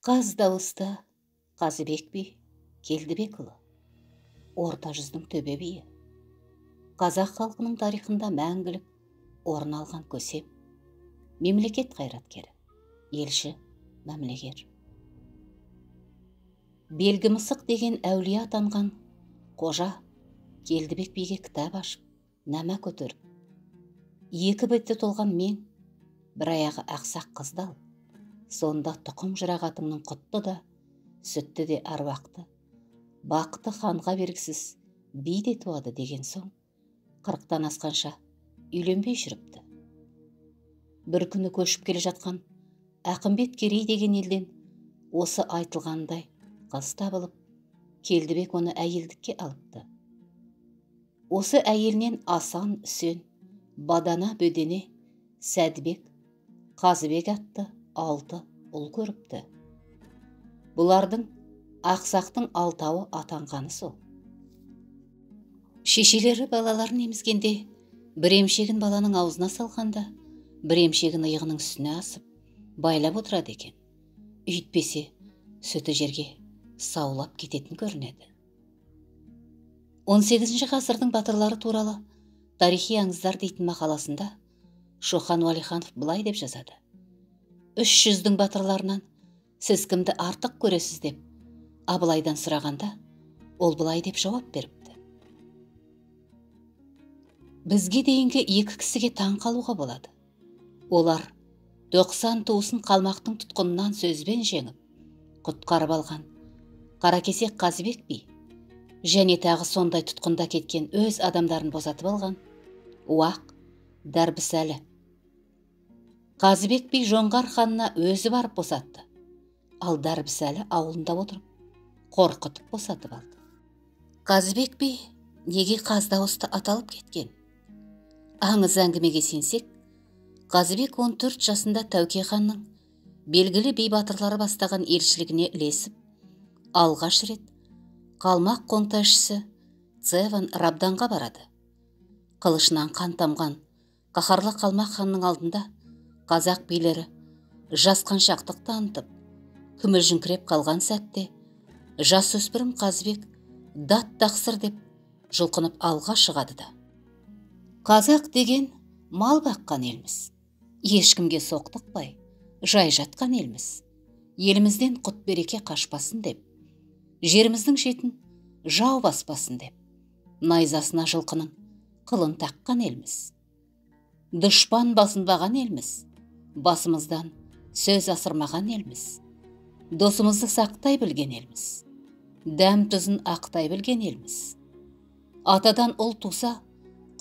Қаз дауысты Қазыбек би Келдібекұлы, орта жүздің төбе биі. Қазақ халқының тарихында мәңгілік орын алған көсем, мемлекет қайраткері, елші, мәмлегер. Белгі мысық деген әулие атанған қожа Келдібек биге кітап ашып, нәмә көтеріп, екі бетті толған мен, бір аяғы ақсақ қызды ал, сонда тұқым жырағатыңның құтты да, сүтті де аруақты, бақты ханға бергісіз би де туады деген соң, 40-тан асқанша үйленбей жүріпті. Бір күні көшіп келе жатқан Ақымбет Керей деген елден осы айтылғандай қыз табылып, Келдібек оны әйелдікке алыпты. Осы әйелінен Асан, Үсен, Бадана, Бөдене, Сәдібек, Қазыбек атты 6 ұл көріпті. Бұлардың ақсақтың 6-ауы атанғаны сол. Шешелері балаларын емізгенде, бір емшегін баланың аузына салғанда, бір емшегін иығының үстіне асып, байлап отырады екен. Үйтпесе, сүті жерге саулап кететін көрінеді. 18 ғасырдың батырлары туралы тарихи аңыздар дейтін мақаласында Шоқан Уәлиханов былай деп жазады. 300-дің батырларынан сіз кімді артық көресіз деп Абылайдан сұрағанда, ол былай деп жауап беріпті. Бізге дейінгі 2 кісіге таң қалуға болады. Олар 90 туысын қалмақтың тұтқынынан сөзбен жеңіп, құтқарып алған Қаракесек Қазыбек би және тағы сондай тұтқында кеткен өз адамдарын босатып алған Уақ Дәрбісәлі. Қазыбек би Жоңғар ханына өзі барып босатты, ал Дәрбісәлі ауылында отырып, қорқытып босатып алды. Қазыбек би неге қаз дауысты аталып кеткен? Аңыз әңгімеге сенсек, Қазыбек 14 жасында Тәуке ханның белгілі би батырлары бастаған елшілігіне ілесіп, алғаш рет қалмақ қоңтайшысы Цеван Рабданға барады. Қылышынан қан тамған қаһарлы қалмақ ханның алдында қазақ билері жасқаншақтық танытып, күмілжіңкіреп қалған сәтте, жасөспірім Қазыбек дат тақсыр деп жұлқынып алға шығады да. Қазақ деген мал баққан елміз, ешкімге соқтықпай, жай жатқан елміз, елімізден құт береке қашпасын деп, жеріміздің шетін жау баспасын деп, найзасына жылқының қылын таққан елміз. Дұшпан басынбаған елміз, басымыздан сөз асырмаған елміз. Досымызды сақтай білген елміз, дәм тұзын ақтай білген елміз. Атадан ұл туса,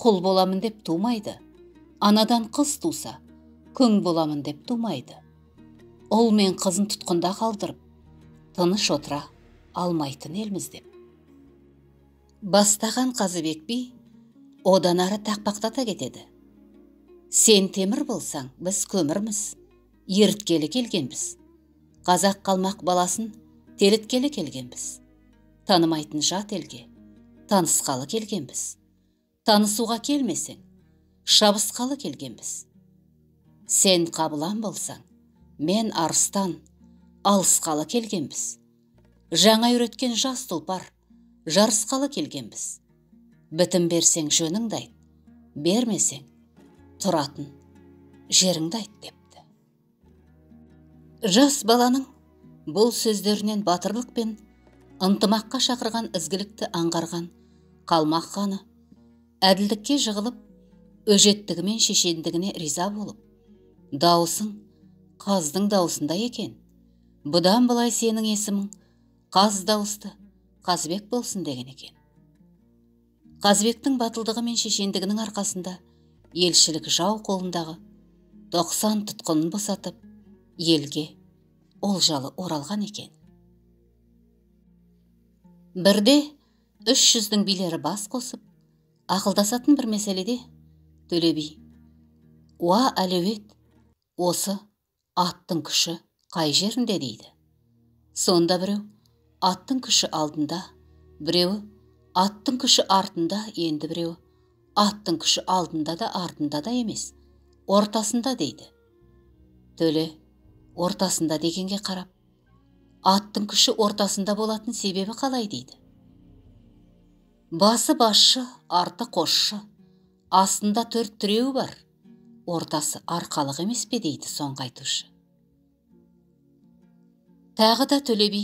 құл боламын деп тумайды, анадан қыз туса, күң боламын деп тумайды. Ұл мен қызын тұтқында қалдырып, тыныш отыра алмайтын елміз деп. Бастаған Қазыбек би одан ары тақпақтата кетеді. Сен темір болсаң, біз көмірміз, еріткелі келгенбіз. Қазақ қалмақ баласын теліткелі келгенбіз. Танымайтын жат елге танысқалы келгенбіз. Танысуға келмесең, шабысқалы келгенбіз. Сен қабылан болсаң, мен арыстан алысқалы келгенбіз. Жаңа үйреткен жас тұлпар жарысқалы келгенбіз. Бітім берсең жөніңді айт, бермесең тұратын жеріңді айт депті. Жас баланың бұл сөздерінен батырлық пен ынтымаққа шақырған ізгілікті аңғарған қалмақ ханы әділдікке жығылып, өжеттігі мен шешендігіне риза болып, дауысың қаздың дауысында екен, бұдан былай сенің есімің қаз дауысты Қазыбек болсын деген екен. Қазыбектің батылдығы мен шешендігінің арқасында елшілік жау қолындағы 90 тұтқынын босатып, елге олжалы оралған екен. Бірде 300-дің билері бас қосып, ақылдасатын бір мәселеде Төле би: «Уа әлеует, осы аттың күші қай жерінде?» дейді. Сонда біреу аттың күші алдында, біреуі аттың күші артында, енді біреуі аттың күші алдында да артында да емес, ортасында дейді. Төле ортасында дегенге қарап, аттың күші ортасында болатын себебі қалай дейді. Басы басшы, арты қосшы, астында 4 тіреуі бар, ортасы арқалық емес пе дейді соңғы айтушы. Тағы да Төле би,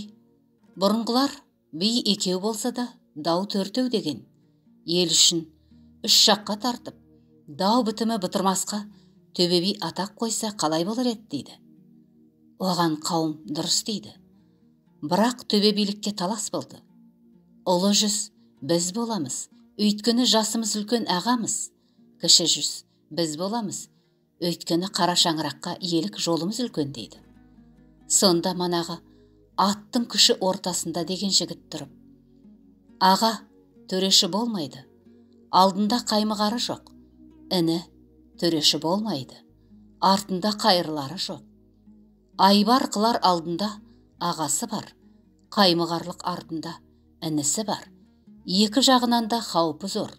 бұрынғылар би 2 болса да дау 4 деген, ел үшін 3 жаққа тартып, дау бітімі бітірмасқа Төбе би атақ қойса қалай болар еді дейді. Оған қауым дұрыс дейді. Бірақ Төбе билікке талас болды. Ұлы жүз біз боламыз, өйткені жасымыз үлкен ағамыз. Кіші жүз біз боламыз, өйткені қара шаңыраққа иелік жолымыз үлкен дейді. Сонда манағы аттың күші ортасында деген жігіт тұрып, аға төреші болмайды, алдында қаймығары жоқ, іні төреші болмайды, артында қайырлары жоқ. Айбар қылар алдында ағасы бар, қаймығарлық артында інісі бар. Екі жағынан да қаупі зор.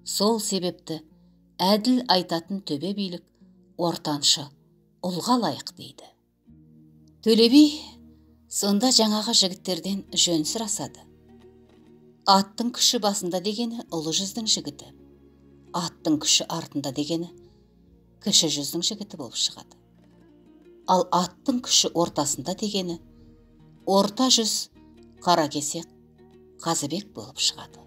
Сол себепті әділ айтатын Төбе билік ортаншы ұлға лайық дейді. Төле би сонда жаңағы жігіттерден жөн сұрасады. Аттың күші басында дегені ұлы жүздің жігіті, аттың күші артында дегені кіші жүздің жігіті болып шығады. Ал аттың күші ортасында дегені орта жүз Қаракесек Қазыбек болып шығады.